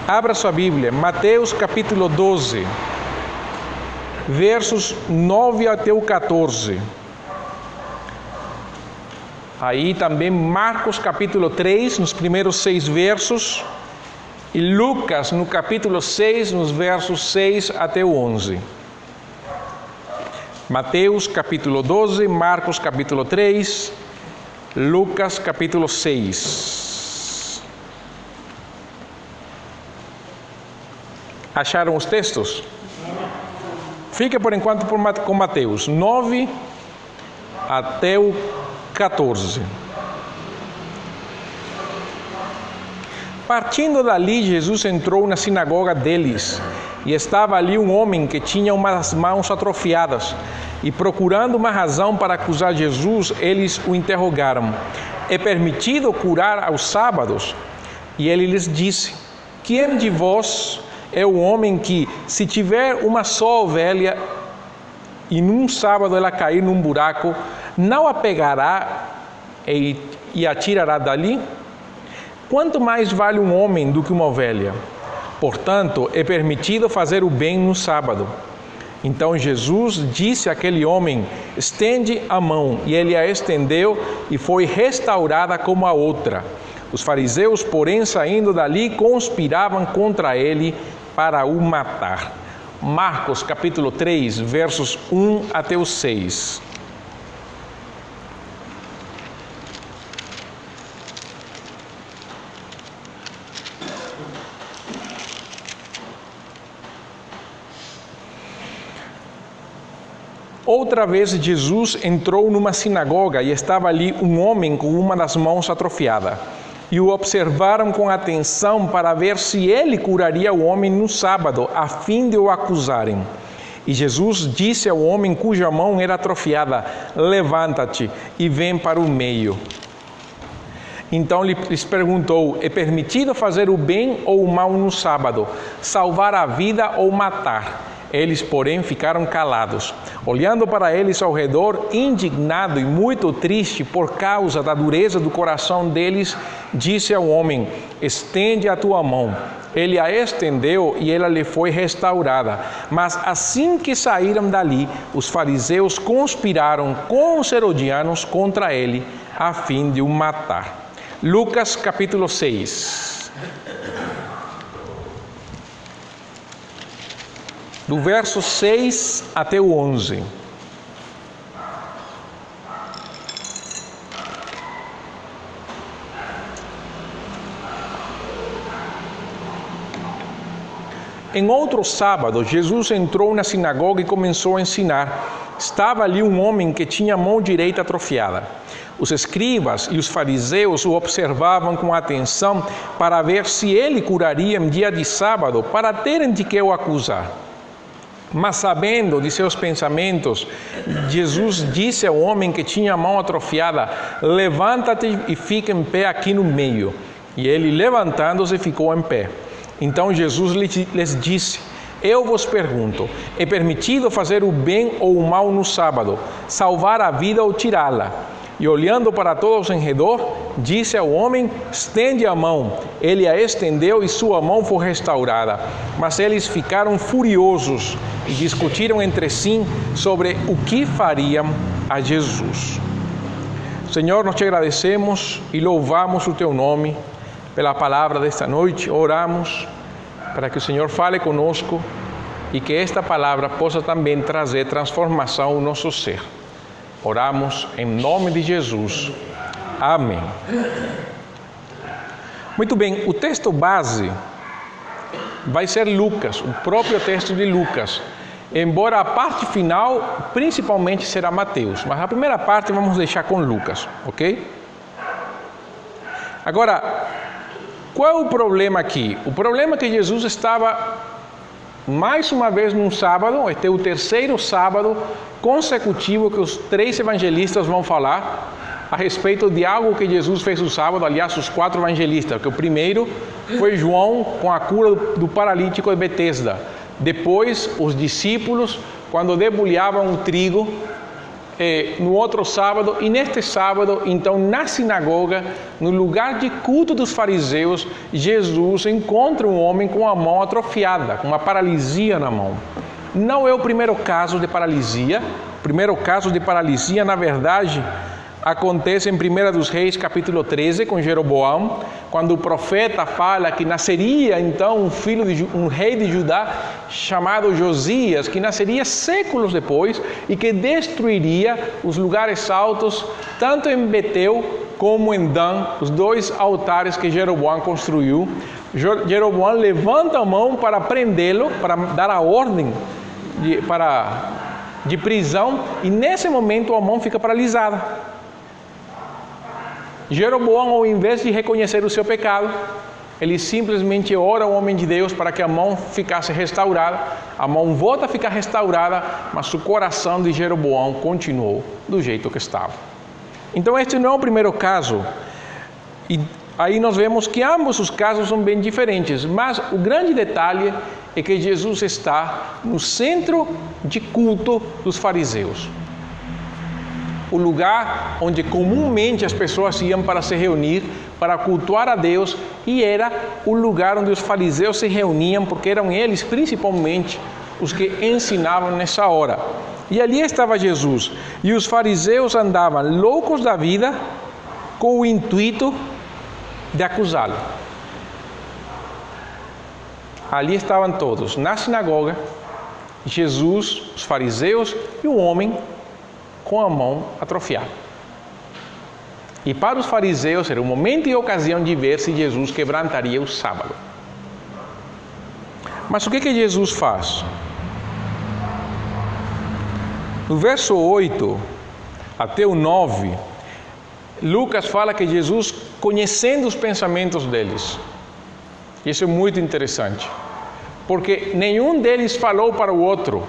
Abra sua Bíblia, Mateus capítulo 12, versos 9 até o 14. Aí também Marcos capítulo 3, nos primeiros 6 versos, e Lucas no capítulo 6, nos versos 6 até o 11. Mateus capítulo 12, Marcos capítulo 3, Lucas capítulo 6. Acharam os textos? Fica por enquanto com Mateus 9 até o 14. Partindo dali, Jesus entrou na sinagoga deles, e estava ali um homem que tinha umas mãos atrofiadas, e procurando uma razão para acusar Jesus, eles o interrogaram: é permitido curar aos sábados? E ele lhes disse: quem de vós é o homem que, se tiver uma só ovelha, e num sábado ela cair num buraco, não a pegará e a tirará dali? Quanto mais vale um homem do que uma ovelha? Portanto, é permitido fazer o bem no sábado. Então Jesus disse àquele homem: estende a mão. E ele a estendeu e foi restaurada como a outra. Os fariseus, porém, saindo dali, conspiravam contra ele para o matar. Marcos capítulo 3, versos 1 até o 6. Outra vez Jesus entrou numa sinagoga e estava ali um homem com uma das mãos atrofiada. E o observaram com atenção para ver se ele curaria o homem no sábado, a fim de o acusarem. E Jesus disse ao homem cuja mão era atrofiada: levanta-te e vem para o meio. Então lhes perguntou: é permitido fazer o bem ou o mal no sábado, salvar a vida ou matar? Eles, porém, ficaram calados. Olhando para eles ao redor, indignado e muito triste por causa da dureza do coração deles, disse ao homem: estende a tua mão. Ele a estendeu e ela lhe foi restaurada. Mas assim que saíram dali, os fariseus conspiraram com os herodianos contra ele, a fim de o matar. Lucas capítulo 6. Do verso 6 até o 11. Em outro sábado, Jesus entrou na sinagoga e começou a ensinar. Estava ali um homem que tinha a mão direita atrofiada. Os escribas e os fariseus o observavam com atenção para ver se ele curaria em dia de sábado, para terem de que o acusar. Mas sabendo de seus pensamentos, Jesus disse ao homem que tinha a mão atrofiada: levanta-te e fica em pé aqui no meio. E ele, levantando-se, ficou em pé. Então Jesus lhes disse: eu vos pergunto, é permitido fazer o bem ou o mal no sábado, salvar a vida ou tirá-la? E olhando para todos em redor, disse ao homem: estende a mão. Ele a estendeu e sua mão foi restaurada. Mas eles ficaram furiosos e discutiram entre si sobre o que fariam a Jesus. Senhor, nós te agradecemos e louvamos o teu nome pela palavra desta noite. Oramos para que o Senhor fale conosco e que esta palavra possa também trazer transformação ao nosso ser. Oramos em nome de Jesus. Amém. Muito bem, o texto base vai ser Lucas, o próprio texto de Lucas. Embora a parte final principalmente será Mateus, mas a primeira parte vamos deixar com Lucas, ok? Agora, qual é o problema aqui? O problema é que Jesus estava mais uma vez num sábado. Este é o terceiro sábado consecutivo que os 3 evangelistas vão falar a respeito de algo que Jesus fez no sábado. Aliás, os 4 evangelistas, que o primeiro foi João com a cura do paralítico de Betesda. Depois, os discípulos, quando debulhavam o trigo, no outro sábado, e neste sábado, então, na sinagoga, no lugar de culto dos fariseus, Jesus encontra um homem com a mão atrofiada, com uma paralisia na mão. Não é o primeiro caso de paralisia. O primeiro caso de paralisia, na verdade, acontece em 1 dos Reis, capítulo 13, com Jeroboão, quando o profeta fala que nasceria então um rei de Judá chamado Josias, que nasceria séculos depois e que destruiria os lugares altos, tanto em Betel como em Dan, os dois altares que Jeroboão construiu. Jeroboão levanta a mão para prendê-lo, para dar a ordem de prisão, e nesse momento a mão fica paralisada. Jeroboão, ao invés de reconhecer o seu pecado, ele simplesmente ora ao homem de Deus para que a mão ficasse restaurada. A mão volta a ficar restaurada, mas o coração de Jeroboão continuou do jeito que estava. Então este não é o primeiro caso. E aí nós vemos que ambos os casos são bem diferentes, mas o grande detalhe é que Jesus está no centro de culto dos fariseus. O lugar onde comumente as pessoas iam para se reunir, para cultuar a Deus, e era o lugar onde os fariseus se reuniam, porque eram eles principalmente os que ensinavam nessa hora. E ali estava Jesus, e os fariseus andavam loucos da vida com o intuito de acusá-lo. Ali estavam todos, na sinagoga, Jesus, os fariseus e o homem com a mão atrofiada. E para os fariseus era o momento e ocasião de ver se Jesus quebrantaria o sábado. Mas o que Jesus faz? No verso 8 até o 9, Lucas fala que Jesus, conhecendo os pensamentos deles, isso é muito interessante, porque nenhum deles falou para o outro,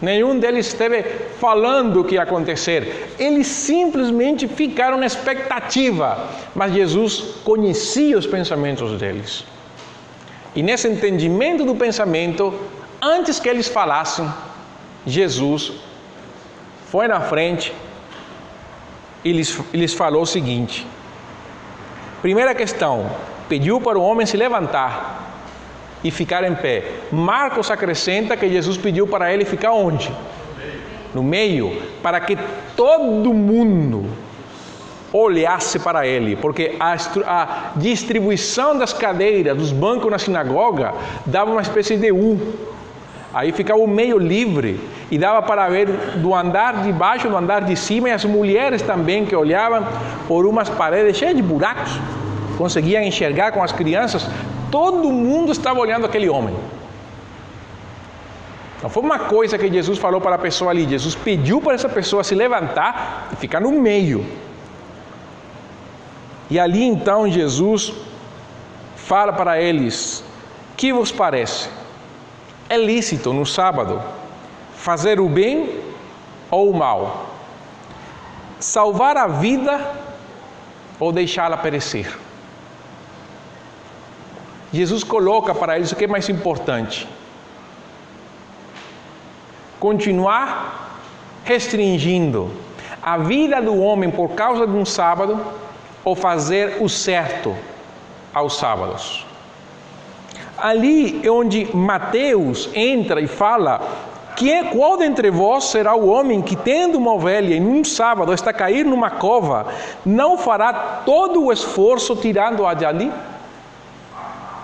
nenhum deles esteve falando o que ia acontecer. Eles simplesmente ficaram na expectativa. Mas Jesus conhecia os pensamentos deles. E nesse entendimento do pensamento, antes que eles falassem, Jesus foi na frente e lhes falou o seguinte. Primeira questão, pediu para o homem se levantar e ficar em pé. Marcos acrescenta que Jesus pediu para ele ficar onde? No meio, para que todo mundo olhasse para ele, porque a distribuição das cadeiras, dos bancos na sinagoga, dava uma espécie de U. Aí ficava o meio livre e dava para ver do andar de baixo, do andar de cima, e as mulheres também que olhavam por umas paredes cheias de buracos, conseguiam enxergar com as crianças. Todo mundo estava olhando aquele homem. Não foi uma coisa que Jesus falou para a pessoa ali. Jesus pediu para essa pessoa se levantar e ficar no meio. E ali então Jesus fala para eles: que vos parece? É lícito no sábado fazer o bem ou o mal? Salvar a vida ou deixá-la perecer? Jesus coloca para eles o que é mais importante: continuar restringindo a vida do homem por causa de um sábado, ou fazer o certo aos sábados. Ali é onde Mateus entra e fala: qual dentre vós será o homem que, tendo uma ovelha em um sábado, está a cair numa cova, não fará todo o esforço tirando-a de ali?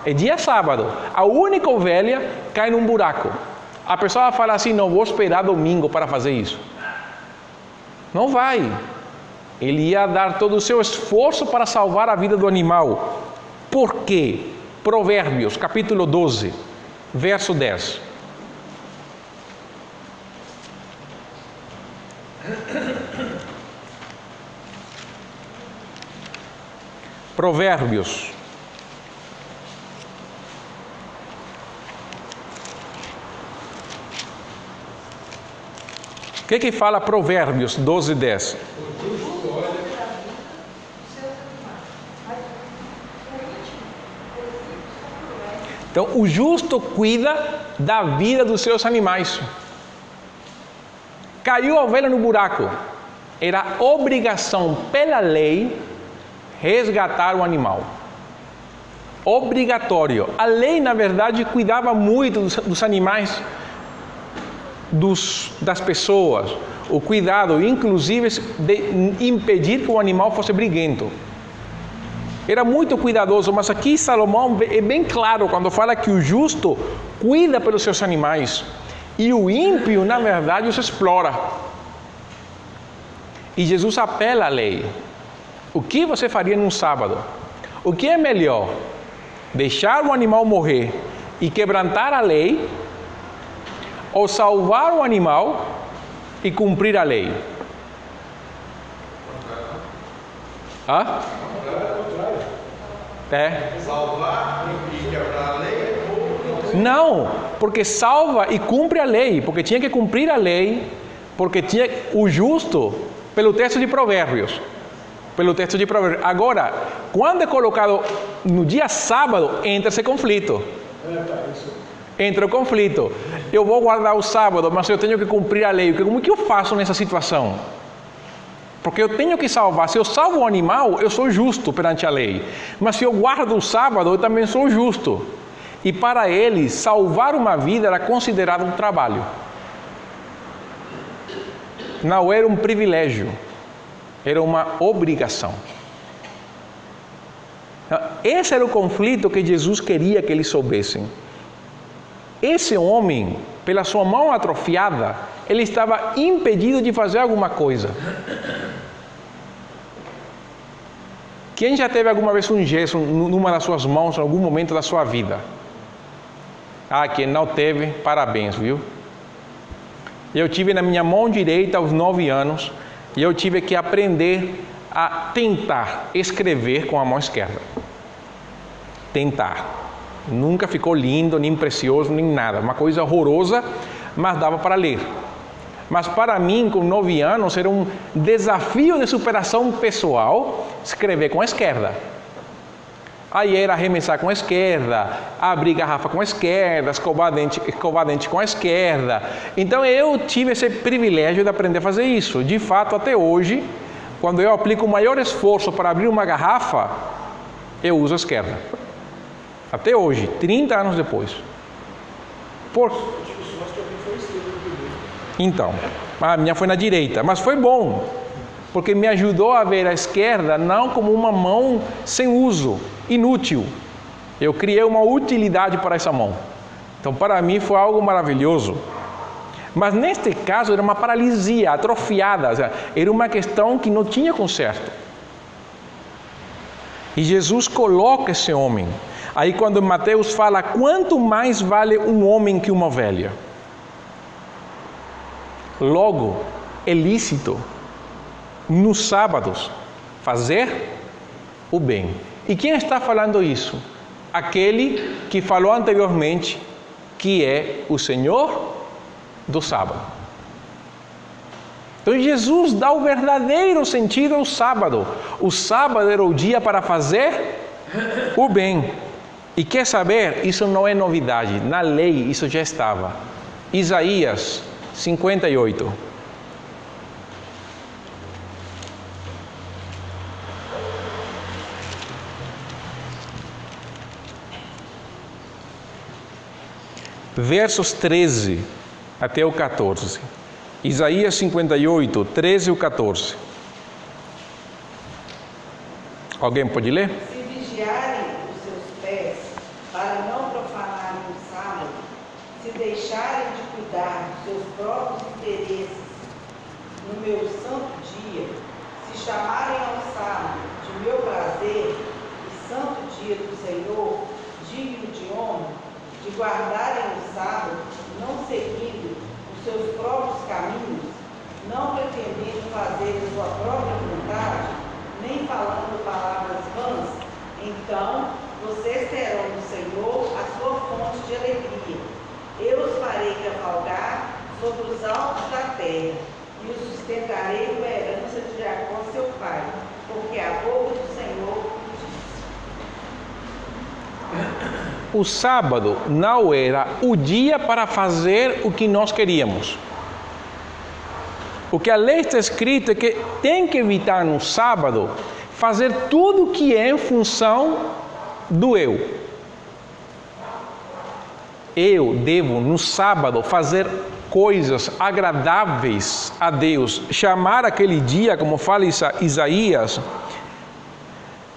É dia sábado, a única ovelha cai num buraco. A pessoa fala assim: não vou esperar domingo para fazer isso. Não vai. Ele ia dar todo o seu esforço para salvar a vida do animal. Por quê? Provérbios, capítulo 12, verso 10. Provérbios. O que fala Provérbios 12, 10? Então, o justo cuida da vida dos seus animais. Caiu a ovelha no buraco. era obrigação pela lei resgatar o animal. Obrigatório. A lei, na verdade, cuidava muito dos animais, das pessoas. O cuidado, inclusive, de impedir que o animal fosse briguento. Era muito cuidadoso, mas aqui Salomão é bem claro quando fala que o justo cuida pelos seus animais e o ímpio, na verdade, os explora. E Jesus apela à lei. O que você faria num sábado? O que é melhor? Deixar o animal morrer e quebrantar a lei, ou salvar o animal e cumprir a lei? Hã? Salvar e quebrar a lei? Não, porque salva e cumpre a lei, porque tinha que cumprir a lei, porque tinha o justo, pelo texto de Provérbios. Agora, quando é colocado no dia sábado, entra esse conflito. Entra o conflito. Eu vou guardar o sábado, mas eu tenho que cumprir a lei. Como que eu faço nessa situação? Porque eu tenho que salvar. Se eu salvo o animal, eu sou justo perante a lei. Mas se eu guardo o sábado, eu também sou justo. E para eles, salvar uma vida era considerado um trabalho. Não era um privilégio. Era uma obrigação. Esse era o conflito que Jesus queria que eles soubessem. Esse homem, pela sua mão atrofiada, ele estava impedido de fazer alguma coisa. Quem já teve alguma vez um gesso numa das suas mãos, em algum momento da sua vida? Quem não teve, parabéns, viu? Eu tive na minha mão direita aos 9 anos e eu tive que aprender a tentar escrever com a mão esquerda. Tentar. Nunca ficou lindo, nem precioso, nem nada. Uma coisa horrorosa, mas dava para ler. Mas para mim, com 9 anos, era um desafio de superação pessoal escrever com a esquerda. Aí era arremessar com a esquerda, abrir garrafa com a esquerda, escovar dente com a esquerda. Então eu tive esse privilégio de aprender a fazer isso. De fato, até hoje, quando eu aplico o maior esforço para abrir uma garrafa, eu uso a esquerda. Até hoje, 30 anos depois. Então, a minha foi na direita, mas foi bom, porque me ajudou a ver a esquerda não como uma mão sem uso, inútil. Eu criei uma utilidade para essa mão. Então, para mim, foi algo maravilhoso. Mas, neste caso, era uma paralisia atrofiada. Era uma questão que não tinha conserto. E Jesus coloca esse homem. Aí, quando Mateus fala, quanto mais vale um homem que uma ovelha? Logo, é lícito, nos sábados, fazer o bem. E quem está falando isso? Aquele que falou anteriormente, que é o Senhor do sábado. Então Jesus dá o verdadeiro sentido ao sábado. O sábado era o dia para fazer o bem. E quer saber? Isso não é novidade. Na lei isso já estava. Isaías 58. Versos 13 até o 14. Isaías 58, 13 e 14. Alguém pode ler? Se vigiarem os seus pés para não profanarem o sábado, se deixarem de cuidar dos seus próprios interesses no meu santo dia, se chamarem ao sábado de meu prazer e santo dia do Senhor, digno de honra, de guardarem o sábado, não seguindo os seus próprios caminhos, não pretendendo fazer a sua própria vontade, nem falando palavras vãs, então vocês terão no Senhor a sua fonte de alegria. Eu os farei cavalgar sobre os altos da terra e os sustentarei com a herança de Jacó seu pai, porque a boca do Senhor disse. O sábado não era o dia para fazer o que nós queríamos. O que a lei está escrito é que tem que evitar no sábado fazer tudo que é em função do eu. Eu devo, no sábado, fazer coisas agradáveis a Deus. Chamar aquele dia, como fala Isaías,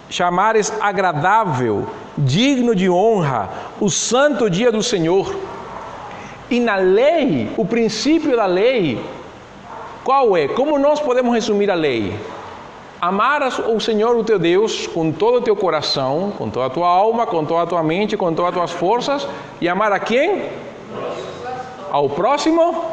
chamares agradável, digno de honra, o santo dia do Senhor. E na lei, o princípio da lei, qual é? Como nós podemos resumir a lei? Amar o Senhor, o teu Deus, com todo o teu coração, com toda a tua alma, com toda a tua mente, com todas as tuas forças. E amar a quem? Ao próximo.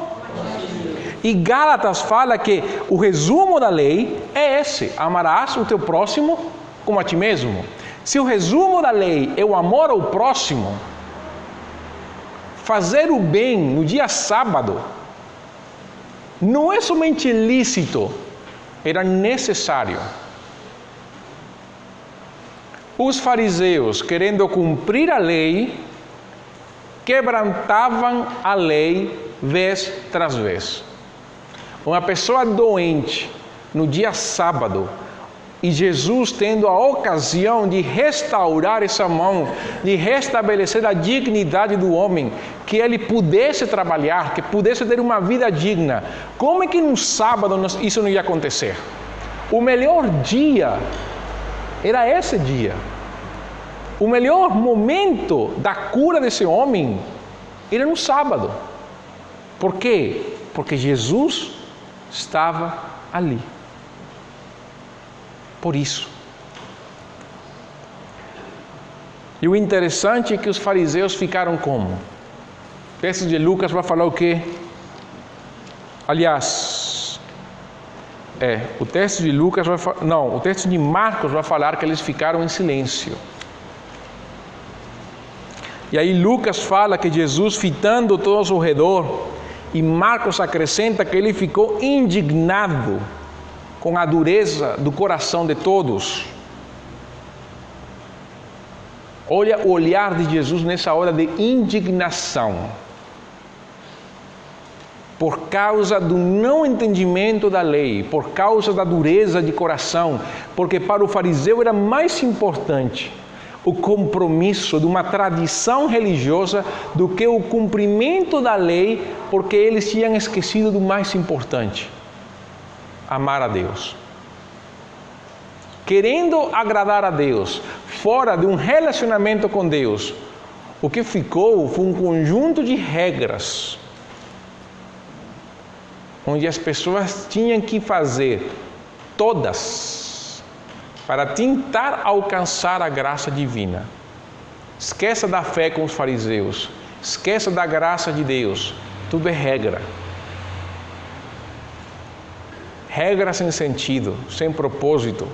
E Gálatas fala que o resumo da lei é esse: amarás o teu próximo como a ti mesmo. Se o resumo da lei é o amor ao próximo, fazer o bem no dia sábado não é somente lícito, era necessário. Os fariseus, querendo cumprir a lei, quebrantavam a lei vez tras vez. Uma pessoa doente no dia sábado, e Jesus tendo a ocasião de restaurar essa mão, de restabelecer a dignidade do homem, que ele pudesse trabalhar, que pudesse ter uma vida digna. Como é que no sábado isso não ia acontecer? O melhor dia era esse dia. O melhor momento da cura desse homem era no sábado. Por quê? Porque Jesus estava ali. Por isso. E o interessante é que os fariseus ficaram como? O texto de Lucas vai falar o quê? Aliás, o texto de Lucas vai falar, não, o texto de Marcos vai falar que eles ficaram em silêncio. E aí Lucas fala que Jesus, fitando todos ao redor, e Marcos acrescenta que ele ficou indignado com a dureza do coração de todos. Olha o olhar de Jesus nessa hora de indignação. Por causa do não entendimento da lei, por causa da dureza de coração, porque para o fariseu era mais importante o compromisso de uma tradição religiosa do que o cumprimento da lei, porque eles tinham esquecido do mais importante: amar a Deus. Querendo agradar a Deus, fora de um relacionamento com Deus, o que ficou foi um conjunto de regras, onde as pessoas tinham que fazer todas para tentar alcançar a graça divina. Esqueça da fé com os fariseus, esqueça da graça de Deus, tudo é regra. Regra sem sentido, sem propósito,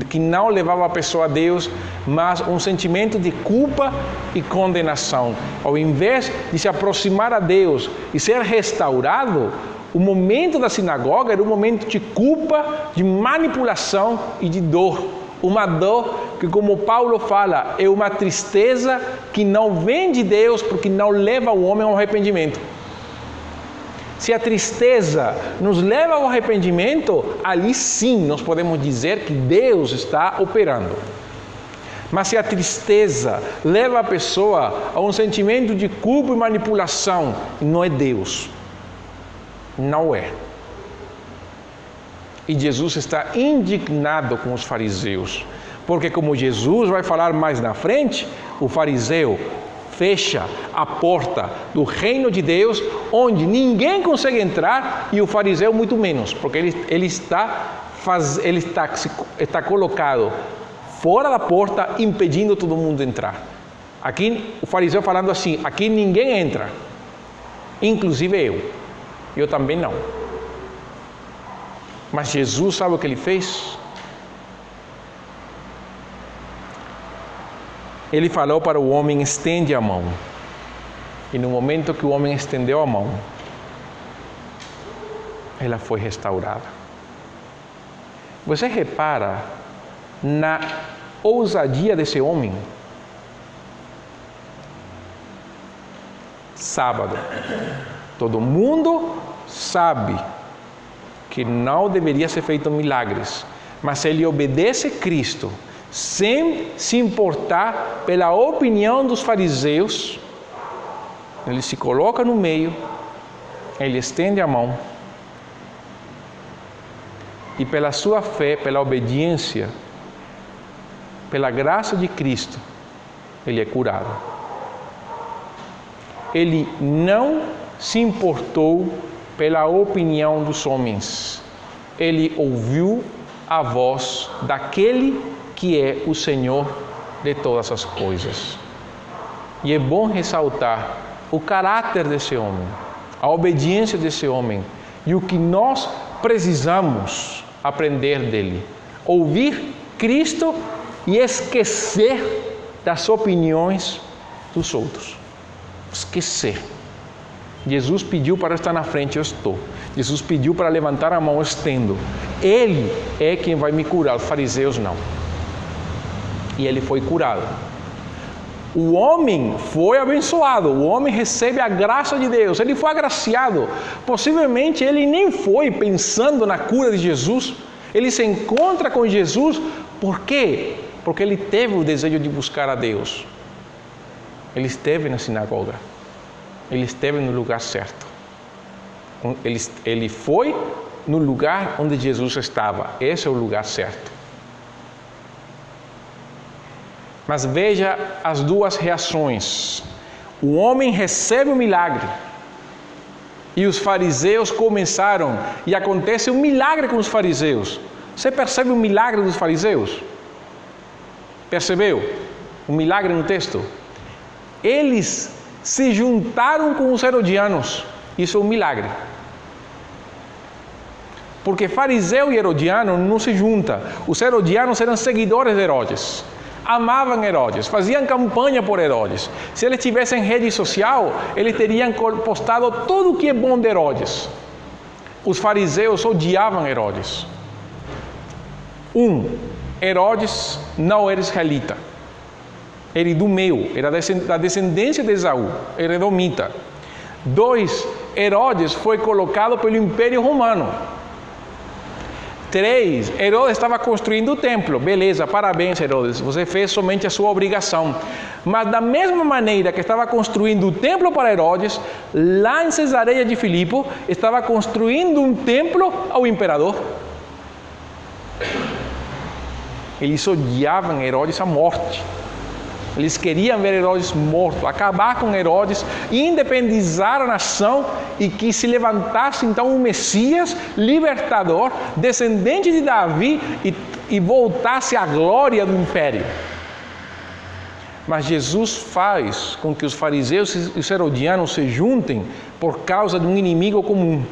que não levava a pessoa a Deus, mas um sentimento de culpa e condenação. Ao invés de se aproximar a Deus e ser restaurado, o momento da sinagoga era um momento de culpa, de manipulação e de dor. Uma dor que, como Paulo fala, é uma tristeza que não vem de Deus, porque não leva o homem ao arrependimento. Se a tristeza nos leva ao arrependimento, ali sim nós podemos dizer que Deus está operando. Mas se a tristeza leva a pessoa a um sentimento de culpa e manipulação, não é Deus. Não é. E Jesus está indignado com os fariseus, porque, como Jesus vai falar mais na frente, o fariseu fecha a porta do reino de Deus, onde ninguém consegue entrar, e o fariseu muito menos, porque ele está colocado fora da porta, impedindo todo mundo de entrar. Aqui o fariseu falando assim: aqui ninguém entra, inclusive eu também não. Mas Jesus, sabe o que ele fez? Ele falou para o homem: estende a mão. E no momento que o homem estendeu a mão, ela foi restaurada. Você repara na ousadia desse homem? Sábado. Todo mundo sabe que não deveria ser feito milagres, mas ele obedece a Cristo, sem se importar pela opinião dos fariseus. Ele se coloca no meio, ele estende a mão, e pela sua fé, pela obediência, pela graça de Cristo, ele é curado. Ele não se importou pela opinião dos homens. Ele ouviu a voz daquele que é o Senhor de todas as coisas. E é bom ressaltar o caráter desse homem, a obediência desse homem e o que nós precisamos aprender dele. Ouvir Cristo e esquecer das opiniões dos outros. Esquecer. Jesus pediu para estar na frente, eu estou. Jesus pediu para levantar a mão, eu estendo. Ele é quem vai me curar, os fariseus não. E ele foi curado. O homem foi abençoado, o homem recebe a graça de Deus, ele foi agraciado. Possivelmente ele nem foi pensando na cura de Jesus, ele se encontra com Jesus, por quê? Porque ele teve o desejo de buscar a Deus. Ele esteve na sinagoga, ele esteve no lugar certo. Ele foi no lugar onde Jesus estava, esse é o lugar certo. Mas veja as duas reações. O homem recebe o milagre e os fariseus começaram, e acontece um milagre com os fariseus. Você percebe o milagre dos fariseus? Percebeu o milagre no texto? Eles se juntaram com os herodianos. Isso é um milagre. Porque fariseu e herodiano não se juntam. Os herodianos eram seguidores de Herodes. Amavam Herodes, faziam campanha por Herodes. Se eles tivessem rede social, eles teriam postado tudo o que é bom de Herodes. Os fariseus odiavam Herodes. Herodes não era israelita. Era idumeu, era da descendência de Esaú, era edomita. 2, Herodes foi colocado pelo Império Romano. 3, Herodes estava construindo o templo. Beleza, parabéns Herodes, você fez somente a sua obrigação. Mas da mesma maneira que estava construindo o templo para Herodes, lá em Cesareia de Filipe, estava construindo um templo ao imperador. Eles odiavam Herodes à morte. Eles queriam ver Herodes morto, acabar com Herodes, independizar a nação e que se levantasse então um Messias libertador, descendente de Davi e voltasse à glória do império. Mas Jesus faz com que os fariseus e os herodianos se juntem por causa de um inimigo comum,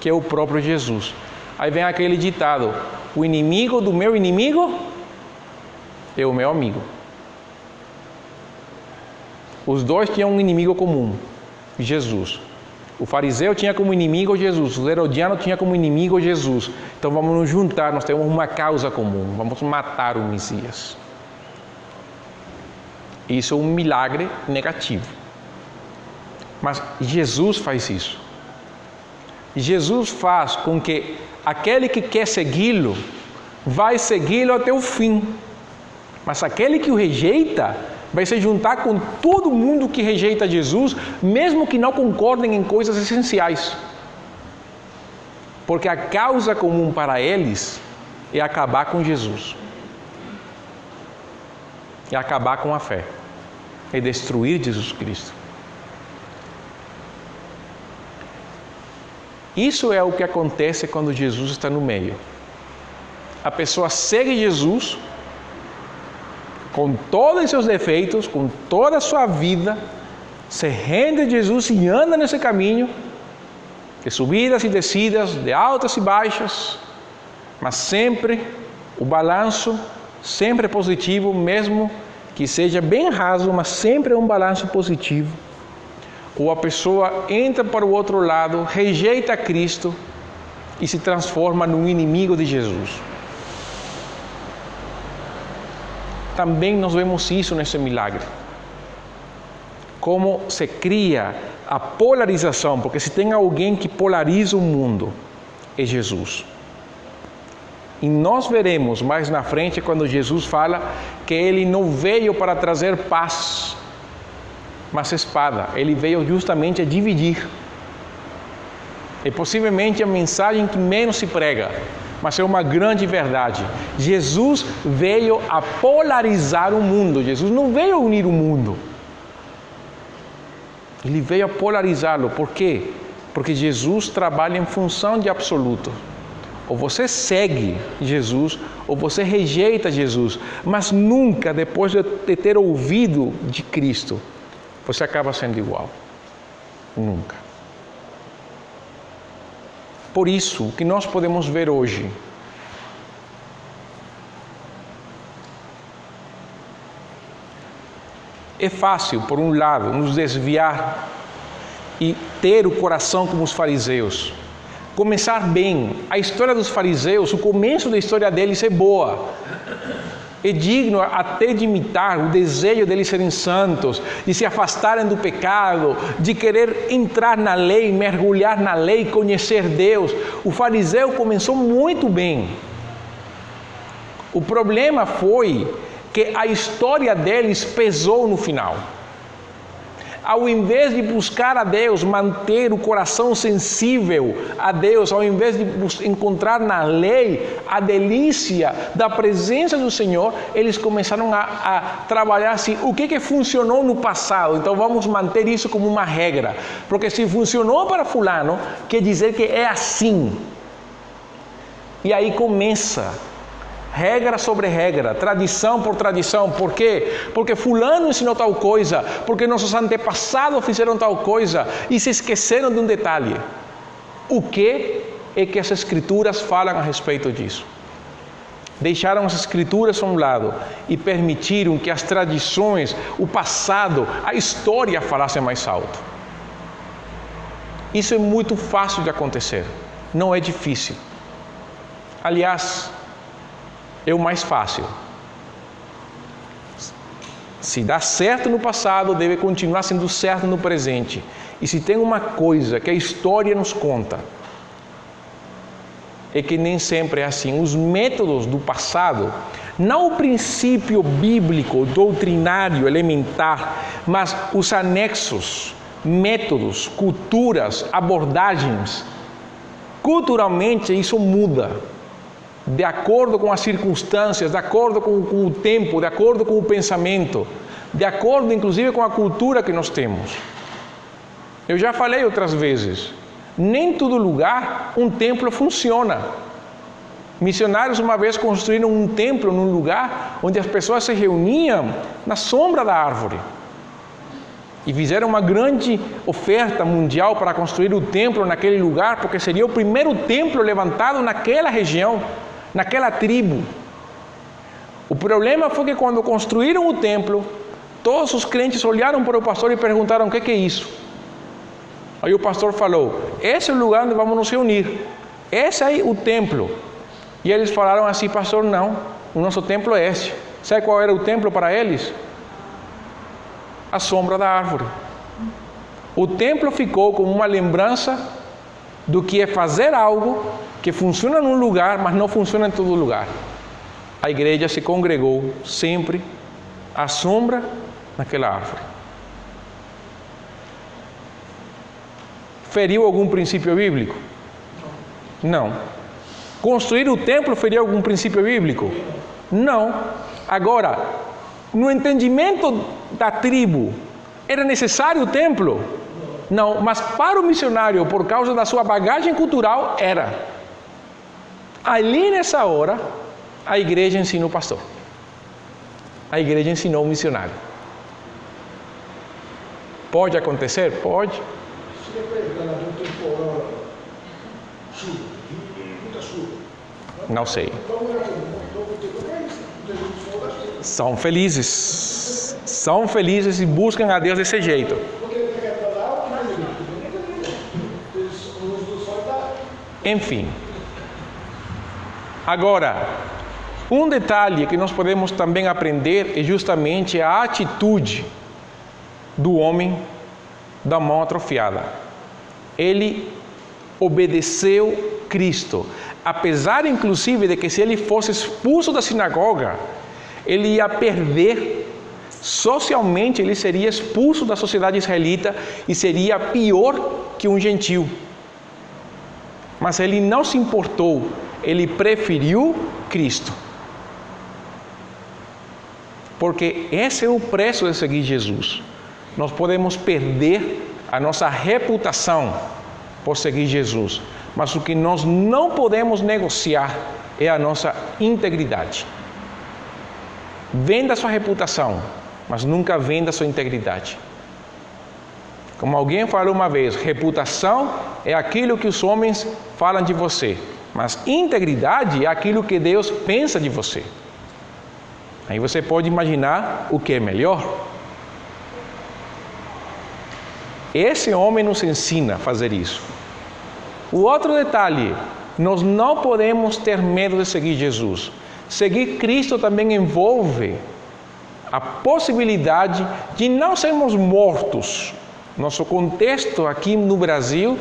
que é o próprio Jesus. Aí vem aquele ditado: o inimigo do meu inimigo é o meu amigo. Os dois tinham um inimigo comum, Jesus. O fariseu tinha como inimigo Jesus, o herodiano tinha como inimigo Jesus. Então vamos nos juntar, nós temos uma causa comum, vamos matar o Messias. Isso é um milagre negativo. Mas Jesus faz isso. Jesus faz com que aquele que quer segui-lo, vai segui-lo até o fim. Mas aquele que o rejeita, vai se juntar com todo mundo que rejeita Jesus, mesmo que não concordem em coisas essenciais. Porque a causa comum para eles é acabar com Jesus. É acabar com a fé. É destruir Jesus Cristo. Isso é o que acontece quando Jesus está no meio. A pessoa segue Jesus com todos os seus defeitos, com toda a sua vida, se rende a Jesus e anda nesse caminho, de subidas e descidas, de altas e baixas, mas sempre o balanço, sempre positivo, mesmo que seja bem raso, mas sempre é um balanço positivo. Ou a pessoa entra para o outro lado, rejeita Cristo e se transforma num inimigo de Jesus. Também nós vemos isso nesse milagre. Como se cria a polarização, porque se tem alguém que polariza o mundo, é Jesus. E nós veremos mais na frente quando Jesus fala que ele não veio para trazer paz, mas espada. Ele veio justamente a dividir. É possivelmente a mensagem que menos se prega, mas é uma grande verdade. Jesus veio a polarizar o mundo. Jesus não veio a unir o mundo. Ele veio a polarizá-lo. Por quê? Porque Jesus trabalha em função de absoluto. Ou você segue Jesus, ou você rejeita Jesus. Mas nunca, depois de ter ouvido de Cristo, você acaba sendo igual. Nunca. Por isso, o que nós podemos ver hoje é fácil, por um lado, nos desviar e ter o coração como os fariseus. Começar bem. A história dos fariseus, o começo da história deles é boa. É digno até de imitar o desejo deles serem santos, de se afastarem do pecado, de querer entrar na lei, mergulhar na lei, conhecer Deus. O fariseu começou muito bem. O problema foi que a história deles pesou no final. Ao invés de buscar a Deus, manter o coração sensível a Deus, ao invés de encontrar na lei a delícia da presença do Senhor, eles começaram a trabalhar assim, o que funcionou no passado, então vamos manter isso como uma regra, porque se funcionou para fulano, quer dizer que é assim. E aí começa regra sobre regra, tradição por tradição. Por quê? Porque fulano ensinou tal coisa, porque nossos antepassados fizeram tal coisa e se esqueceram de um detalhe. O que é que as Escrituras falam a respeito disso? Deixaram as Escrituras a um lado e permitiram que as tradições, o passado, a história falassem mais alto. Isso é muito fácil de acontecer, não é difícil. Aliás, é o mais fácil. Se dá certo no passado, deve continuar sendo certo no presente. E se tem uma coisa que a história nos conta, é que nem sempre é assim. Os métodos do passado, não o princípio bíblico, doutrinário, elementar, mas os anexos, métodos, culturas, abordagens, culturalmente isso muda. De acordo com as circunstâncias, de acordo com o tempo, de acordo com o pensamento, de acordo inclusive com a cultura que nós temos. Eu já falei outras vezes, nem em todo lugar um templo funciona. Missionários uma vez construíram um templo num lugar onde as pessoas se reuniam na sombra da árvore. E fizeram uma grande oferta mundial para construir o templo naquele lugar, porque seria o primeiro templo levantado naquela região, naquela tribo. O problema foi que quando construíram o templo, todos os crentes olharam para o pastor e perguntaram: o que é isso? Aí o pastor falou: esse é o lugar onde vamos nos reunir, esse é o templo. E eles falaram assim: pastor, não, o nosso templo é esse. Sabe qual era o templo para eles? A sombra da árvore. O templo ficou como uma lembrança do que é fazer algo que funciona num lugar, mas não funciona em todo lugar. A igreja se congregou sempre à sombra naquela árvore. Feriu algum princípio bíblico? Não. Construir o templo feriu algum princípio bíblico? Não. Agora, no entendimento da tribo, era necessário o templo? Não, mas para o missionário, por causa da sua bagagem cultural, era. Ali nessa hora, a igreja ensinou o pastor. A igreja ensinou o missionário. Pode acontecer? Pode. Se eu pegar na um temporal, chuva, muita chuva. Não sei. São felizes. São felizes e buscam a Deus desse jeito. Enfim. Agora, um detalhe que nós podemos também aprender é justamente a atitude do homem da mão atrofiada. Ele obedeceu Cristo, apesar inclusive de que se ele fosse expulso da sinagoga, ele ia perder. Socialmente, ele seria expulso da sociedade israelita e seria pior que um gentio. Mas ele não se importou, ele preferiu Cristo. Porque esse é o preço de seguir Jesus. Nós podemos perder a nossa reputação por seguir Jesus, mas o que nós não podemos negociar é a nossa integridade. Venda sua reputação, mas nunca venda sua integridade. Como alguém falou uma vez, reputação é aquilo que os homens falam de você, mas integridade é aquilo que Deus pensa de você. Aí você pode imaginar o que é melhor. Esse homem nos ensina a fazer isso. O outro detalhe, nós não podemos ter medo de seguir Jesus. Seguir Cristo também envolve a possibilidade de não sermos mortos. Nosso contexto aqui no Brasil,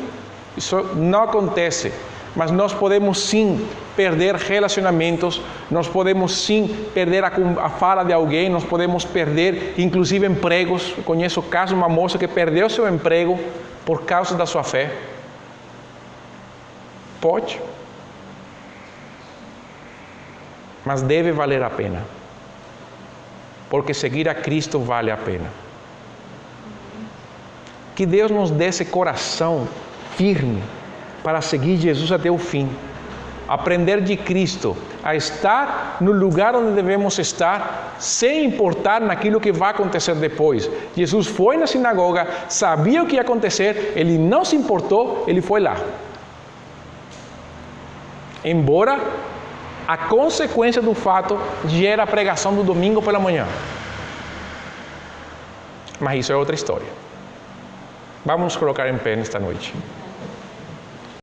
isso não acontece. Mas nós podemos sim perder relacionamentos, nós podemos sim perder a fala de alguém, nós podemos perder inclusive empregos. Eu conheço o caso de uma moça que perdeu seu emprego por causa da sua fé. Pode. Mas deve valer a pena. Porque seguir a Cristo vale a pena. Que Deus nos dê esse coração firme para seguir Jesus até o fim. Aprender de Cristo a estar no lugar onde devemos estar, sem importar naquilo que vai acontecer depois. Jesus foi na sinagoga, sabia o que ia acontecer, ele não se importou, ele foi lá. Embora a consequência do fato gera a pregação do domingo pela manhã. Mas isso é outra história. Vamos nos colocar em pé nesta noite.